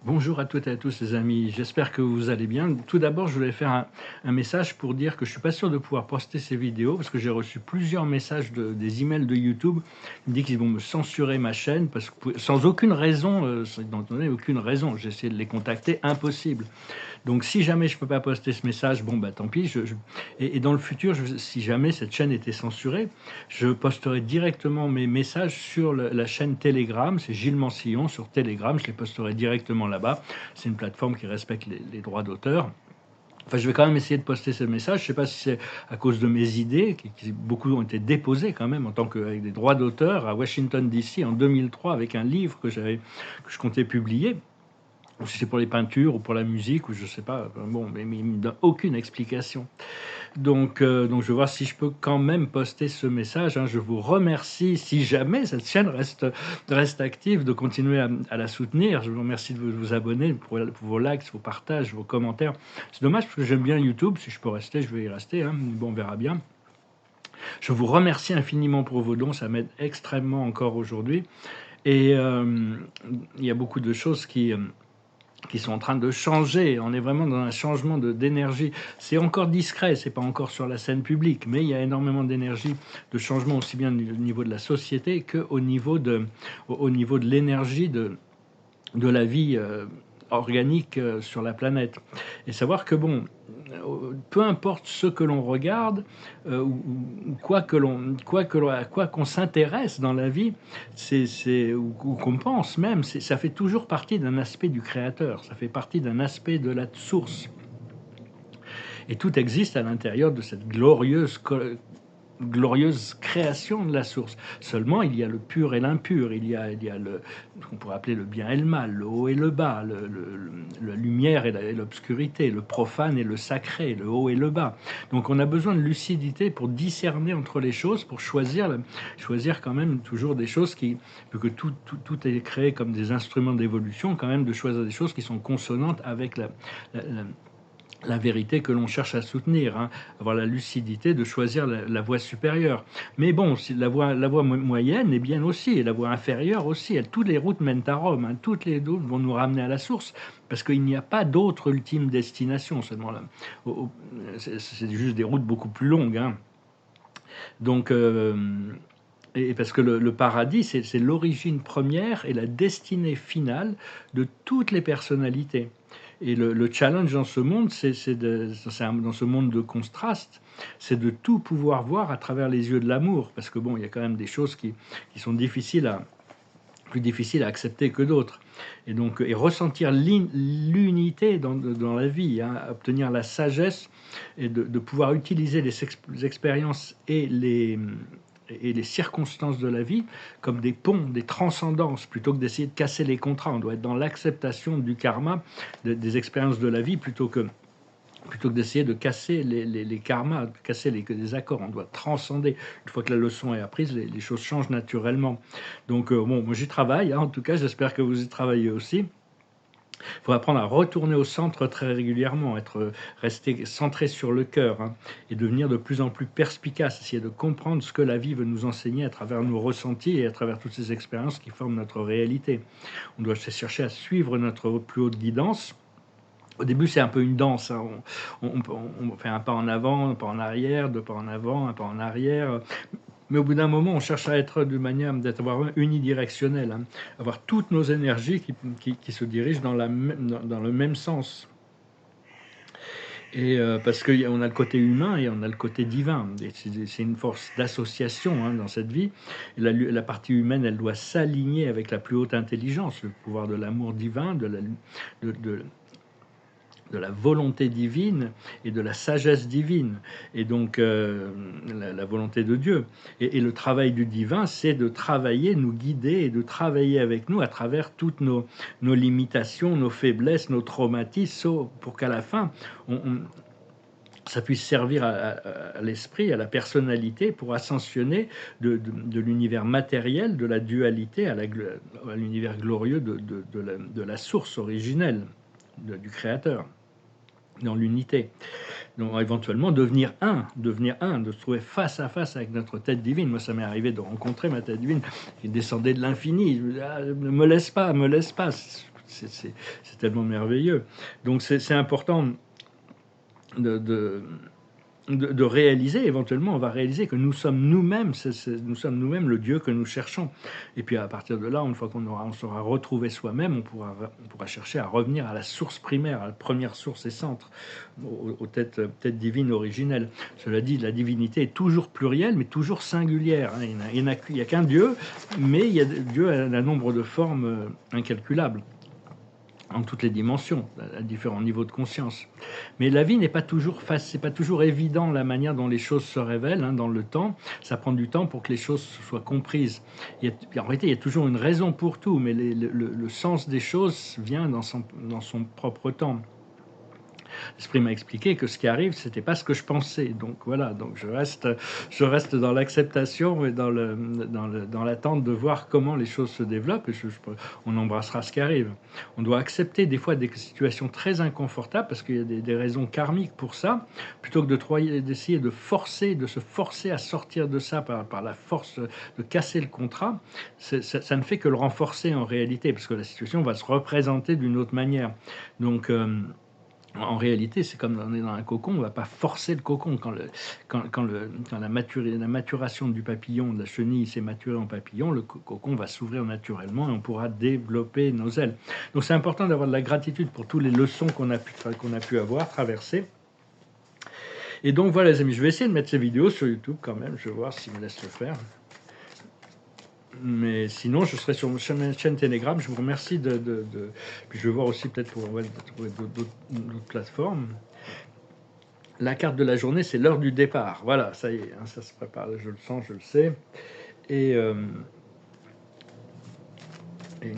Bonjour à toutes et à tous les amis, j'espère que vous allez bien. Tout d'abord, je voulais faire un message pour dire que je suis pas sûr de pouvoir poster ces vidéos parce que j'ai reçu plusieurs messages des emails de YouTube qui me disent qu'ils vont me censurer ma chaîne parce que sans aucune raison, sans donner aucune raison. J'ai essayé de les contacter, impossible. Donc si jamais je peux pas poster ce message, bon bah tant pis. Et dans le futur, si jamais cette chaîne était censurée, je posterai directement mes messages sur la chaîne Telegram. C'est Gilles Mansillon sur Telegram. Je les posterai directement là-bas. C'est une plateforme qui respecte les droits d'auteur. Enfin, je vais quand même essayer de poster ce message. Je ne sais pas si c'est à cause de mes idées, beaucoup ont été déposées quand même en tant qu'avec des droits d'auteur à Washington DC en 2003 avec un livre que je comptais publier, ou si c'est pour les peintures ou pour la musique ou je sais pas. Bon, mais il me donne aucune explication. Donc je vais voir si je peux quand même poster ce message, hein. Je vous remercie, si jamais cette chaîne reste active, de continuer à la soutenir. Je vous remercie de vous abonner pour vos likes, vos partages, vos commentaires. C'est dommage parce que j'aime bien YouTube. Si je peux rester, je vais y rester, hein. Bon, on verra bien. Je vous remercie infiniment pour vos dons, ça m'aide extrêmement encore aujourd'hui. Et il y a beaucoup de choses qui sont en train de changer. On est vraiment dans un changement d'énergie. C'est encore discret, c'est pas encore sur la scène publique, mais il y a énormément d'énergie, de changement aussi bien au niveau de la société qu'au niveau au niveau de l'énergie de la vie organique sur la planète. Et savoir que bon, peu importe ce que l'on regarde ou à quoi qu'on s'intéresse dans la vie, ou qu'on pense même, ça fait toujours partie d'un aspect du créateur, ça fait partie d'un aspect de la source. Et tout existe à l'intérieur de cette glorieuse création de la source. Seulement, il y a le pur et l'impur, il y a ce qu'on pourrait appeler le bien et le mal, le haut et le bas, la lumière et l'obscurité, le profane et le sacré, le haut et le bas. Donc on a besoin de lucidité pour discerner entre les choses, pour choisir quand même toujours des choses vu que tout est créé comme des instruments d'évolution, quand même de choisir des choses qui sont consonantes avec la vérité que l'on cherche à soutenir, hein, avoir la lucidité de choisir la voie supérieure. Mais bon, si la voie moyenne est bien aussi, et la voie inférieure aussi. Toutes les routes mènent à Rome, hein, toutes les routes vont nous ramener à la source, parce qu'il n'y a pas d'autre ultime destination, seulement là. C'est juste des routes beaucoup plus longues, hein. Donc, et parce que le paradis, c'est l'origine première et la destinée finale de toutes les personnalités. Et le challenge dans ce monde, dans ce monde de contraste, c'est de tout pouvoir voir à travers les yeux de l'amour. Parce que bon, il y a quand même des choses qui sont plus difficiles à accepter que d'autres. Et donc, et ressentir l'unité dans la vie, hein, obtenir la sagesse et de pouvoir utiliser les expériences et les circonstances de la vie comme des ponts, des transcendances, plutôt que d'essayer de casser les contrats. On doit être dans l'acceptation du karma, des expériences de la vie, plutôt que d'essayer de casser les karmas, de casser les accords. On doit transcender. Une fois que la leçon est apprise, les choses changent naturellement. Donc, bon, moi j'y travaille, hein, en tout cas, j'espère que vous y travaillez aussi. Il faut apprendre à retourner au centre très régulièrement, rester centré sur le cœur, hein, et devenir de plus en plus perspicace, essayer de comprendre ce que la vie veut nous enseigner à travers nos ressentis et à travers toutes ces expériences qui forment notre réalité. On doit chercher à suivre notre plus haute guidance. Au début, c'est un peu une danse, hein. On fait un pas en avant, un pas en arrière, deux pas en avant, un pas en arrière. Mais au bout d'un moment, on cherche à être de manière d'avoir unidirectionnel, hein, avoir toutes nos énergies qui se dirigent dans le même sens. Et parce qu'on a le côté humain et on a le côté divin. C'est une force d'association, hein, dans cette vie. Et la partie humaine, elle doit s'aligner avec la plus haute intelligence, le pouvoir de l'amour divin, de la volonté divine et de la sagesse divine, et donc la volonté de Dieu. Et le travail du divin, c'est de travailler, nous guider et de travailler avec nous à travers toutes nos limitations, nos faiblesses, nos traumatismes, pour qu'à la fin, ça puisse servir à l'esprit, à la personnalité, pour ascensionner de l'univers matériel, de la dualité, à l'univers glorieux de la source originelle, du Créateur, dans l'unité. Donc éventuellement devenir un, de se trouver face à face avec notre tête divine. Moi, ça m'est arrivé de rencontrer ma tête divine qui descendait de l'infini. Je me dis, ah, ne me laisse pas, c'est tellement merveilleux. Donc c'est important de de réaliser, éventuellement, on va réaliser que nous sommes nous-mêmes, nous sommes nous-mêmes le Dieu que nous cherchons. Et puis à partir de là, une fois on sera retrouvé soi-même, on pourra chercher à revenir à la source primaire, à la première source et centre, aux têtes divines originelles. Cela dit, la divinité est toujours plurielle, mais toujours singulière, hein. Il n'y a qu'un Dieu, mais Dieu a un nombre de formes incalculables, en toutes les dimensions, à différents niveaux de conscience. Mais la vie n'est pas toujours facile, c'est pas toujours évident la manière dont les choses se révèlent, hein, dans le temps. Ça prend du temps pour que les choses soient comprises. En réalité, il y a toujours une raison pour tout, mais le sens des choses vient dans son propre temps. L'esprit m'a expliqué que ce qui arrive, c'était pas ce que je pensais. Donc voilà, donc je reste dans l'acceptation et dans l'attente de voir comment les choses se développent. Et on embrassera ce qui arrive. On doit accepter des fois des situations très inconfortables parce qu'il y a des raisons karmiques pour ça, plutôt que d'essayer de se forcer à sortir de ça par la force de casser le contrat. Ça ne fait que le renforcer en réalité, parce que la situation va se représenter d'une autre manière. Donc en réalité, c'est comme on est dans un cocon, on ne va pas forcer le cocon. Quand la maturation du papillon, de la chenille s'est maturée en papillon, le cocon va s'ouvrir naturellement et on pourra développer nos ailes. Donc c'est important d'avoir de la gratitude pour toutes les leçons qu'on a pu avoir, traverser. Et donc voilà les amis, je vais essayer de mettre ces vidéos sur YouTube quand même, je vais voir s'ils me laissent le faire. Mais sinon, je serai sur ma chaîne Telegram. Je vous remercie Puis je vais voir aussi peut-être pour trouver d'autres plateformes. La carte de la journée, c'est l'heure du départ. Voilà, ça y est, hein, ça se prépare. Je le sens, je le sais. Et une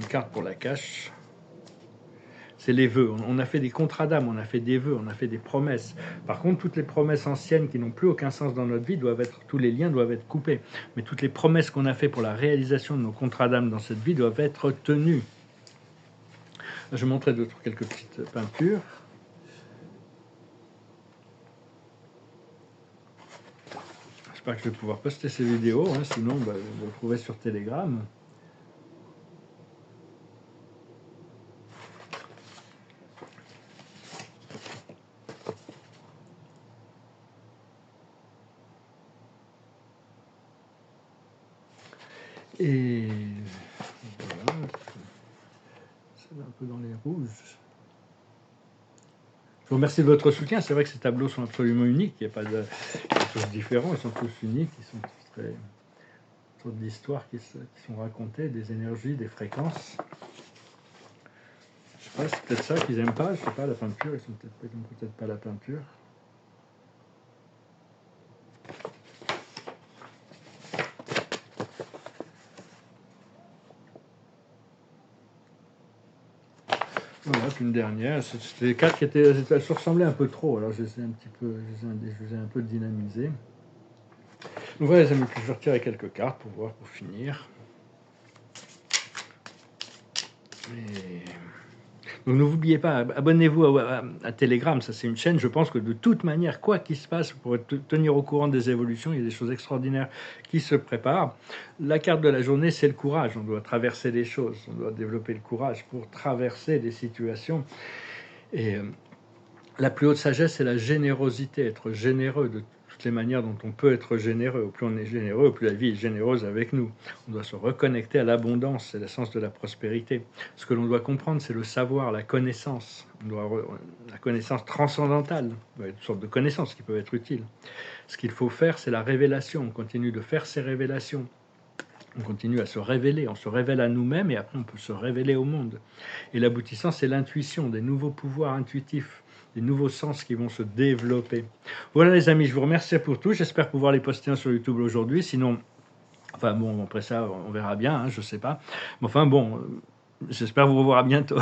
carte pour la cache. C'est les vœux. On a fait des contrats d'âme, on a fait des vœux, on a fait des promesses. Par contre, toutes les promesses anciennes qui n'ont plus aucun sens dans notre vie tous les liens doivent être coupés. Mais toutes les promesses qu'on a fait pour la réalisation de nos contrats d'âme dans cette vie doivent être tenues. Je vais montrer quelques petites peintures. J'espère que je vais pouvoir poster ces vidéos, hein, sinon vous le trouvez sur Telegram. Et voilà, c'est un peu dans les rouges. Je vous remercie de votre soutien. C'est vrai que ces tableaux sont absolument uniques. Il n'y a pas de choses différentes. Ils sont tous uniques. Ils sont tous très sortes d'histoires qui sont racontées, des énergies, des fréquences. Je sais pas, c'est peut-être ça qu'ils n'aiment pas. Je sais pas, la peinture. Ils n'aiment peut-être pas la peinture. Voilà, une dernière. C'était les quatre elles se ressemblaient un peu trop. Alors j'essaie je les ai un peu dynamisées. Donc voilà les amis, puis je vais retirer quelques cartes pour finir. Donc n'oubliez pas, abonnez-vous à Telegram, ça c'est une chaîne, je pense que de toute manière, quoi qu'il se passe, vous pourrez tenir au courant des évolutions, il y a des choses extraordinaires qui se préparent. La carte de la journée, c'est le courage, on doit traverser les choses, on doit développer le courage pour traverser des situations. Et la plus haute sagesse, c'est la générosité, être généreux de toutes les manières dont on peut être généreux. Au plus on est généreux, au plus la vie est généreuse avec nous. On doit se reconnecter à l'abondance, c'est l'essence de la prospérité. Ce que l'on doit comprendre, c'est le savoir, la connaissance. La connaissance transcendantale, une sorte de connaissances qui peuvent être utiles. Ce qu'il faut faire, c'est la révélation. On continue de faire ces révélations. On continue à se révéler, on se révèle à nous-mêmes et après on peut se révéler au monde. Et l'aboutissant, c'est l'intuition, des nouveaux pouvoirs intuitifs, des nouveaux sens qui vont se développer. Voilà les amis, je vous remercie pour tout. J'espère pouvoir les poster sur YouTube aujourd'hui. Sinon, enfin bon, après ça, on verra bien, hein, je sais pas. Mais enfin bon, j'espère vous revoir à bientôt.